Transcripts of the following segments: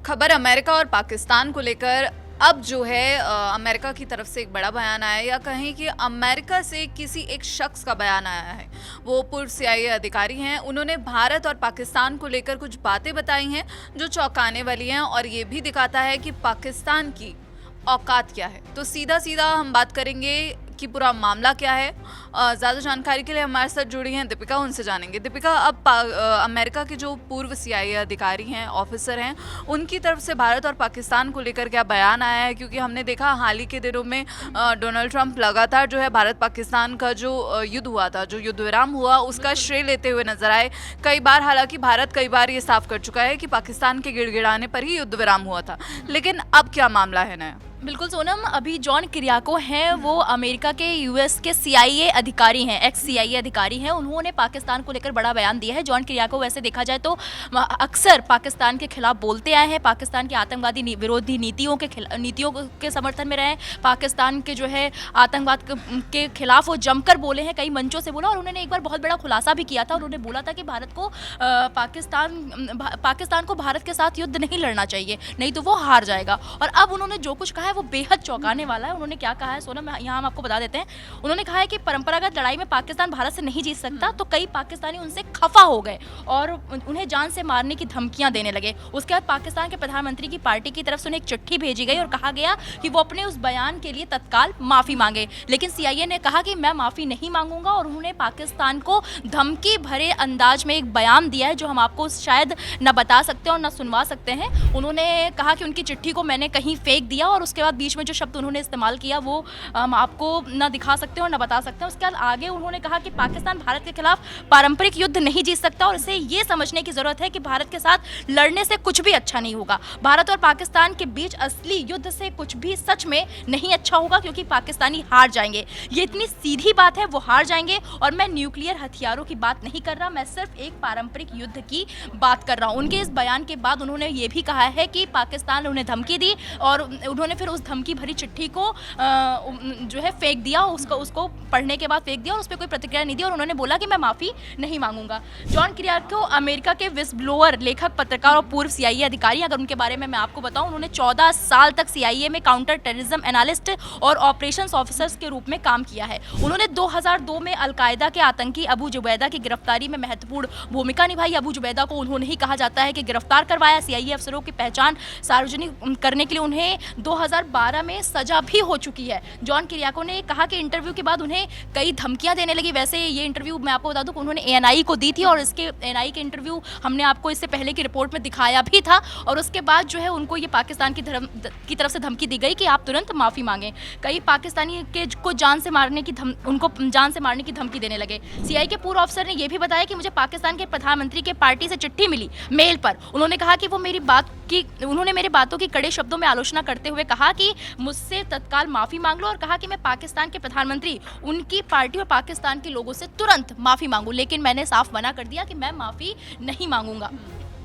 खबर अमेरिका और पाकिस्तान को लेकर अब जो है अमेरिका की तरफ से एक बड़ा बयान आया या कहें कि अमेरिका से किसी एक शख्स का बयान आया है। वो पूर्व सीआईए अधिकारी हैं। उन्होंने भारत और पाकिस्तान को लेकर कुछ बातें बताई हैं जो चौंकाने वाली हैं और ये भी दिखाता है कि पाकिस्तान की औकात क्या है। तो सीधा सीधा हम बात करेंगे कि पूरा मामला क्या है। ज़्यादा जानकारी के लिए हमारे साथ जुड़ी हैं दीपिका, उनसे जानेंगे। दीपिका, अब अमेरिका के जो पूर्व सीआईए अधिकारी हैं, ऑफिसर हैं, उनकी तरफ से भारत और पाकिस्तान को लेकर क्या बयान आया है? क्योंकि हमने देखा हाल ही के दिनों में डोनाल्ड ट्रंप लगातार जो है भारत पाकिस्तान का जो युद्ध हुआ था, जो युद्ध विराम हुआ, उसका श्रेय लेते हुए नजर आए कई बार। हालांकि भारत कई बार ये साफ कर चुका है कि पाकिस्तान के गिड़गिड़ाने पर ही युद्ध विराम हुआ था, लेकिन अब क्या मामला है नया? बिल्कुल सोनम, अभी जॉन किरियाको हैं, वो अमेरिका के यूएस के सीआईए अधिकारी हैं, एक्स सीआईए अधिकारी हैं। उन्होंने पाकिस्तान को लेकर बड़ा बयान दिया है। जॉन किरियाको वैसे देखा जाए तो अक्सर पाकिस्तान के खिलाफ बोलते आए हैं, पाकिस्तान की आतंकवादी विरोधी नीतियों के समर्थन में रहे। पाकिस्तान के जो है आतंकवाद के खिलाफ वो जमकर बोले हैं, कई मंचों से बोला। और उन्होंने एक बार बहुत बड़ा खुलासा भी किया था। उन्होंने बोला था कि भारत को पाकिस्तान को भारत के साथ युद्ध नहीं लड़ना चाहिए, नहीं तो वो हार जाएगा। और अब उन्होंने जो कुछ कहा है वो बेहद चौंकाने वाला है। उन्होंने क्या कहा है सोनम, यहाँ हम आपको बता देते हैं। उन्होंने कहा है कि परंपरागत लड़ाई में पाकिस्तान भारत से नहीं जीत सकता, तो कई पाकिस्तानी उनसे खफा हो गए और उन्हें जान से मारने की धमकियां देने लगे। उसके बाद पाकिस्तान के प्रधानमंत्री की पार्टी की तरफ से उन्हें एक चिट्ठी भेजी गई और कहा गया कि वो अपने उस बयान के लिए तत्काल माफी मांगे। लेकिन सीआईए ने कहा कि मैं माफी नहीं मांगूंगा और उन्होंने पाकिस्तान को धमकी भरे अंदाज में एक बयान दिया है जो हम आपको शायद न बता सकते और न सुनवा सकते हैं। उन्होंने कहा कि उनकी चिट्ठी को मैंने कहीं फेंक दिया और उसके बाद बीच में जो शब्द उन्होंने इस्तेमाल किया वो हम आपको न दिखा सकते और न बता सकते हैं। उसके बाद आगे उन्होंने कहा कि पाकिस्तान भारत के खिलाफ पारंपरिक युद्ध नहीं जीत सकता और इसे ये समझने की जरूरत है कि भारत के साथ लड़ने से कुछ भी अच्छा नहीं होगा। भारत और पाकिस्तान के बीच असली युद्ध से कुछ भी सच में नहीं अच्छा होगा, क्योंकि पाकिस्तानी हार जाएंगे। ये इतनी सीधी बात है, वो हार जाएंगे। और मैं न्यूक्लियर हथियारों की बात नहीं कर रहा, मैं सिर्फ एक पारंपरिक युद्ध की बात कर रहा हूँ। उनके इस बयान के बाद उन्होंने ये भी कहा है कि पाकिस्तान ने उन्हें धमकी दी और उन्होंने फिर उस धमकी भरी चिट्ठी को जो है फेंक दिया, उसको पढ़ने के बाद फेंक दिया और उस पर कोई प्रतिक्रिया नहीं दी। और उन्होंने बोला कि मैं माफ़ी नहीं मांगूंगा। जॉन किरियाको अमेरिका के विस्ल ब्लोअर, लेखक, पत्रकार और पूर्व सीआईए अधिकारी। अगर उनके बारे में मैं आपको बताऊं, उन्होंने 14 साल तक सीआईए में काउंटर टेररिज्म एनालिस्ट और ऑपरेशंस ऑफिसर्स के रूप में काम किया है। उन्होंने 2002 में अलकायदा के आतंकी अबू जुबैदा की गिरफ्तारी में महत्वपूर्ण भूमिका निभाई। अबू जुबैदा को उन्होंने ही कहा जाता है कि गिरफ्तार करवाया। सीआईए अफसरों की पहचान सार्वजनिक करने के लिए उन्हें 2012 में सजा भी हो चुकी है। जॉन किरियाको ने कहा कि इंटरव्यू के बाद उन्हें कई धमकियां देने लगी। वैसे ये इंटरव्यू मैं आपको बता दूं कि उन्होंने एएनआई को दी थी और इसके एएनआई के इंटरव्यू हमने आपको इससे पहले की रिपोर्ट में दिखाया भी था। और उसके बाद जो है उनको ये पाकिस्तान की तरफ से धमकी दी गई कि आप तुरंत माफ़ी मांगें। कई पाकिस्तानी को जान से मारने की धमकी देने लगे। सीआईए के पूर्व अफसर ने यह भी बताया कि मुझे पाकिस्तान के प्रधानमंत्री के पार्टी से चिट्ठी मिली मेल पर। उन्होंने कहा कि वो उन्होंने मेरी बातों की कड़े शब्दों में आलोचना करते हुए कहा कि मुझसे तत्काल माफ़ी मांग लो और कहा कि मैं पाकिस्तान के प्रधानमंत्री, उनकी पार्टी और पाकिस्तान के लोगों से तुरंत माफ़ी मांगूं। लेकिन मैंने साफ मना कर दिया कि मैं माफ़ी नहीं मांगूंगा।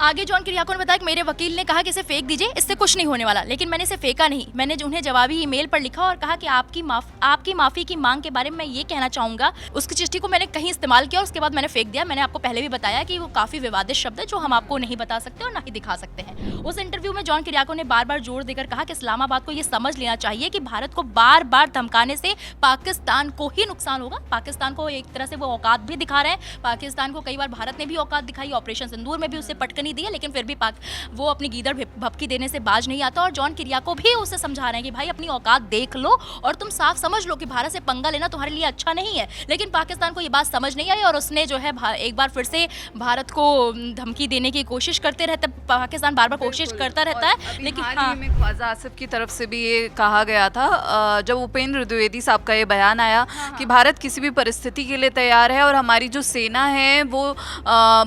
आगे जॉन किरियाको ने बताया कि मेरे वकील ने कहा कि इसे फेंक दीजिए, इससे कुछ नहीं होने वाला। लेकिन मैंने इसे फेंका नहीं। मैंने उन्हें जवाबी ईमेल पर लिखा और कहा कि आपकी माफ़ी की मांग के बारे में मैं ये कहना चाहूँगा। उसकी चिट्ठी को मैंने कहीं इस्तेमाल किया और उसके बाद मैंने फेंक दिया। मैंने आपको पहले भी बताया कि वो काफ़ी विवादित शब्द है जो हम आपको नहीं बता सकते और ना ही दिखा सकते हैं। उस इंटरव्यू में जॉन किरियाको ने बार बार जोर देकर कहा कि इस्लामाबाद को ये समझ लेना चाहिए कि भारत को बार बार धमकाने से पाकिस्तान को ही नुकसान होगा। पाकिस्तान को एक तरह से वो औकात भी दिखा रहे हैं। पाकिस्तान को कई बार भारत ने भी औकात दिखाई, ऑपरेशन सिंदूर में भी उससे पटकनी दी है, लेकिन फिर भी वो अपनी गीदड़ भपकी देने से बाज नहीं आता। और जॉन किरियाको भी उसे समझा रहे हैं कि भाई अपनी औकात देख लो और तुम साफ समझ लो कि भारत से पंगा लेना तुम्हारे लिए अच्छा नहीं है। लेकिन पाकिस्तान को ये बात समझ नहीं आई और उसने जो है एक बार फिर से भारत को धमकी देने की कोशिश करते रहता है। पाकिस्तान बार बार कोशिश करता रहता है। लेकिन हाल ही में ख्वाजा आसिफ की तरफ से भी ये कहा गया था जब उपेंद्र द्विवेदी साहब का ये बयान आया कि भारत किसी भी परिस्थिति के लिए तैयार है और हमारी जो सेना है वो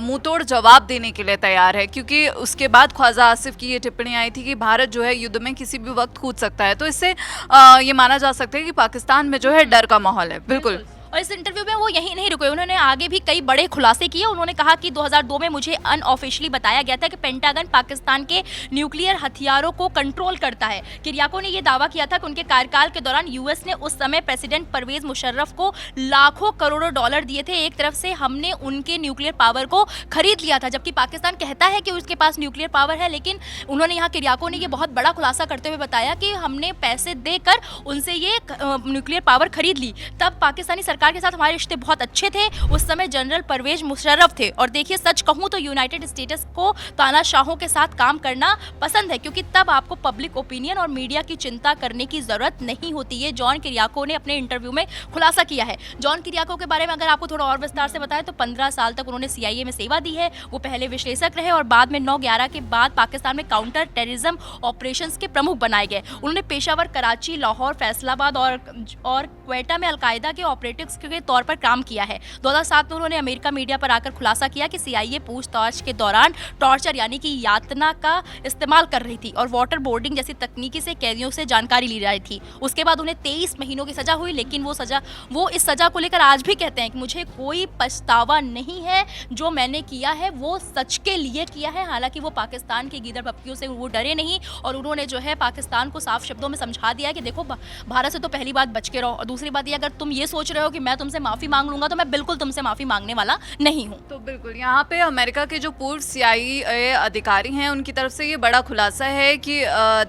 मुंह तोड़ जवाब देने के लिए तैयार है। क्योंकि उसके बाद ख्वाजा आसिफ की ये टिप्पणी आई थी कि भारत जो है युद्ध में किसी भी वक्त कूद सकता है। तो इससे ये माना जा सकता है कि पाकिस्तान में जो है डर का माहौल है। बिल्कुल। और इस इंटरव्यू में वो यही नहीं रुके, उन्होंने आगे भी कई बड़े खुलासे किए। उन्होंने कहा कि 2002 में मुझे अनऑफिशियली बताया गया था कि पेंटागन पाकिस्तान के न्यूक्लियर हथियारों को कंट्रोल करता है। किरियाको ने यह दावा किया था कि उनके कार्यकाल के दौरान यूएस ने उस समय प्रेसिडेंट परवेज मुशर्रफ को लाखों करोड़ों डॉलर दिए थे। एक तरफ से हमने उनके न्यूक्लियर पावर को खरीद लिया था, जबकि पाकिस्तान कहता है कि उसके पास न्यूक्लियर पावर है, लेकिन उन्होंने यहाँ किरियाको ने ये बहुत बड़ा खुलासा करते हुए बताया कि हमने पैसे देकर उनसे ये न्यूक्लियर पावर खरीद ली। तब पाकिस्तानी सरकार के साथ हमारे रिश्ते बहुत अच्छे थे, उस समय जनरल परवेज मुशर्रफ थे। और देखिए, सच कहूँ तो यूनाइटेड स्टेट्स को तानाशाहों के साथ काम करना पसंद है, क्योंकि तब आपको पब्लिक ओपिनियन और मीडिया की चिंता करने की जरूरत नहीं होती है। जॉन किरियाको ने अपने इंटरव्यू में खुलासा किया है। जॉन किरियाको के बारे में अगर आपको थोड़ा और विस्तार से बताएं तो 15 साल तक उन्होंने CIA में सेवा दी है। वो पहले विश्लेषक रहे और बाद में 9/11 के बाद पाकिस्तान में काउंटर टेररिज्म ऑपरेशंस के प्रमुख बनाए गए। उन्होंने पेशावर, कराची, लाहौर, फैसलाबाद और क्वेटा में अलकायदा के ऑपरेटिव्स के तौर पर काम किया है। 2007 में उन्होंने अमेरिका मीडिया पर आकर खुलासा किया कि CIA पूछताछ के दौरान टॉर्चर यानी कि यातना का इस्तेमाल कर रही थी और वाटर बोर्डिंग जैसी तकनीकी से कैदियों से जानकारी ली रही थी। उसके बाद उन्हें 23 महीनों की सजा हुई, लेकिन वो इस सजा को लेकर आज भी कहते हैं कि मुझे कोई पछतावा नहीं है, जो मैंने किया है वो सच के लिए किया है। हालांकि वो पाकिस्तान के गीदड़ पप्पियों से वो डरे नहीं और उन्होंने जो है पाकिस्तान को साफ शब्दों में समझा दिया कि देखो, भारत से तो पहली बात बच के रहो, और दूसरी बात ये, अगर तुम ये सोच रहे हो कि मैं तुमसे माफ़ी मांग लूंगा तो मैं बिल्कुल तुमसे माफ़ी मांगने वाला नहीं हूँ। तो बिल्कुल यहाँ पे अमेरिका के जो पूर्व CIA अधिकारी हैं उनकी तरफ से ये बड़ा खुलासा है कि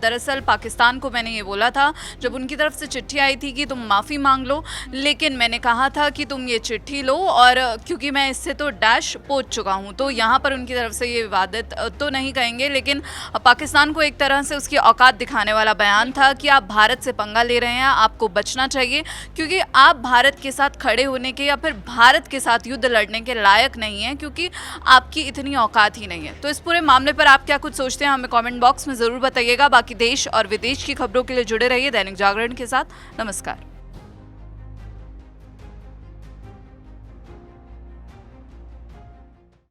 दरअसल पाकिस्तान को मैंने ये बोला था जब उनकी तरफ से चिट्ठी आई थी कि तुम माफ़ी मांग लो, लेकिन मैंने कहा था कि तुम ये चिट्ठी लो, और क्योंकि मैं इससे तो डैश पहुँच चुका हूँ। तो यहाँ पर उनकी तरफ से ये विवादित तो नहीं कहेंगे, लेकिन पाकिस्तान को एक तरह से उसकी औकात दिखाने वाला बयान था कि आप भारत से पंगा ले रहे हैं, आपको बचना चाहिए, क्योंकि आप भारत के साथ खड़े होने के या फिर भारत के साथ युद्ध लड़ने के लायक नहीं हैं, क्योंकि आपकी इतनी औकात ही नहीं है। तो इस पूरे मामले पर आप क्या कुछ सोचते हैं, हमें कमेंट बॉक्स में ज़रूर बताइएगा। बाकी देश और विदेश की खबरों के लिए जुड़े रहिए दैनिक जागरण के साथ। नमस्कार।